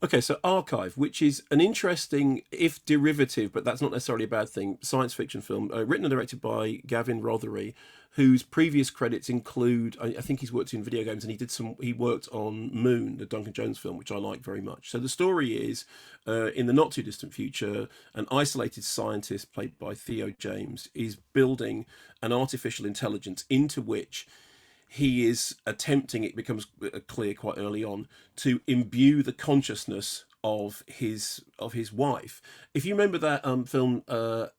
Okay, so Archive, which is an interesting, if derivative, but that's not necessarily a bad thing, science fiction film, written and directed by Gavin Rothery, whose previous credits include, I think he's worked in video games, and he worked on Moon, the Duncan Jones film, which I like very much. So the story is, in the not too distant future, an isolated scientist played by Theo James is building an artificial intelligence into which he is attempting, it becomes clear quite early on, to imbue the consciousness of his wife. If you remember that film,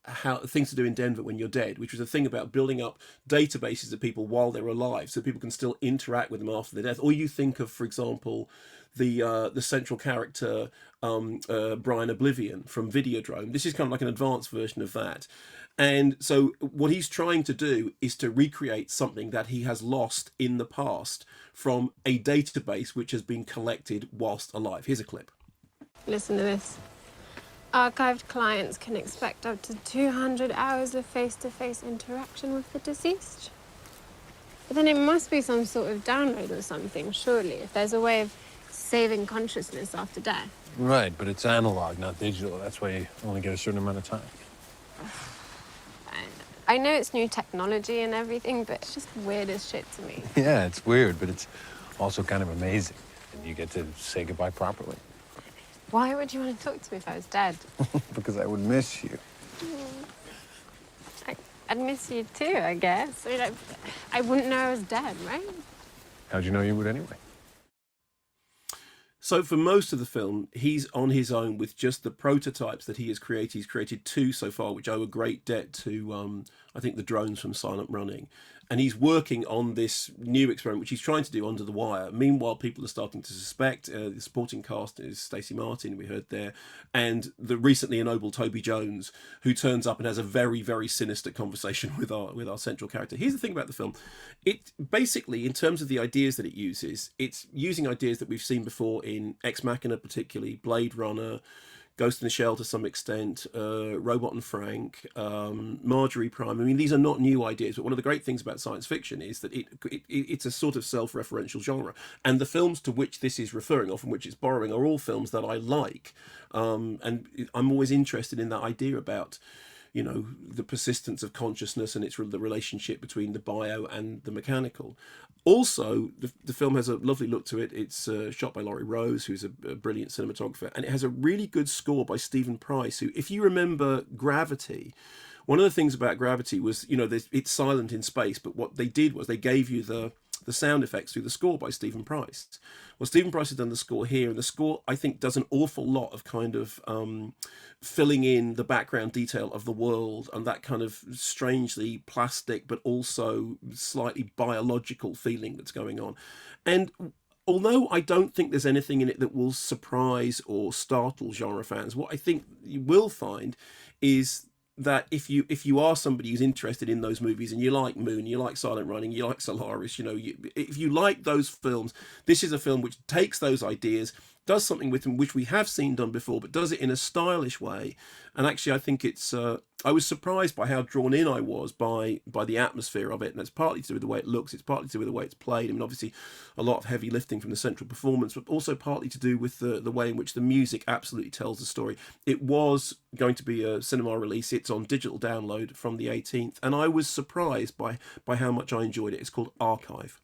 How Things to Do in Denver When You're Dead, which was a thing about building up databases of people while they're alive, so people can still interact with them after their death. Or you think of, for example, the central character, Brian Oblivion from Videodrome. This is kind of like an advanced version of that. And so what he's trying to do is to recreate something that he has lost in the past from a database which has been collected whilst alive. Here's a clip. Listen to this. Archived clients can expect up to 200 hours of face-to-face interaction with the deceased. But then it must be some sort of download or something, surely, if there's a way of saving consciousness after death. Right, but it's analog, not digital. That's why you only get a certain amount of time. I know it's new technology and everything, but it's just weird as shit to me. Yeah, it's weird, but it's also kind of amazing. And you get to say goodbye properly. Why would you want to talk to me if I was dead? Because I would miss you. I'd miss you too, I guess. I mean, I wouldn't know I was dead, right? How'd you know you would anyway? So for most of the film, he's on his own with just the prototypes that he has created. He's created two so far, which owe a great debt to, I think, the drones from Silent Running. And he's working on this new experiment, which he's trying to do under the wire. Meanwhile, people are starting to suspect. The supporting cast is Stacey Martin, we heard there, and the recently ennobled Toby Jones, who turns up and has a very, very sinister conversation with our central character. Here's the thing about the film. It basically, in terms of the ideas that it uses, it's using ideas that we've seen before in Ex Machina, particularly, Blade Runner, Ghost in the Shell to some extent, Robot and Frank, Marjorie Prime. I mean, these are not new ideas, but one of the great things about science fiction is that it's a sort of self-referential genre. And the films to which this is referring, or from which it's borrowing, are all films that I like. And I'm always interested in that idea about, you know, the persistence of consciousness and the relationship between the bio and the mechanical. Also, the film has a lovely look to it. It's shot by Laurie Rose, who's a brilliant cinematographer, and it has a really good score by Stephen Price, who, if you remember Gravity, one of the things about Gravity was, you know, it's silent in space, but what they did was they gave you the sound effects through the score by Stephen Price. Well, Stephen Price has done the score here, and the score, I think, does an awful lot of kind of filling in the background detail of the world and that kind of strangely plastic but also slightly biological feeling that's going on. And although I don't think there's anything in it that will surprise or startle genre fans, what I think you will find is that if you are somebody who's interested in those movies and you like Moon, you like Silent Running, you like Solaris, you know, if you like those films, this is a film which takes those ideas, does something with them which we have seen done before, but does it in a stylish way. And actually, I think it's. I was surprised by how drawn in I was by the atmosphere of it, and it's partly to do with the way it looks. It's partly to do with the way it's played. I mean, obviously, a lot of heavy lifting from the central performance, but also partly to do with the way in which the music absolutely tells the story. It was going to be a cinema release. It's on digital download from the 18th, and I was surprised by how much I enjoyed it. It's called Archive.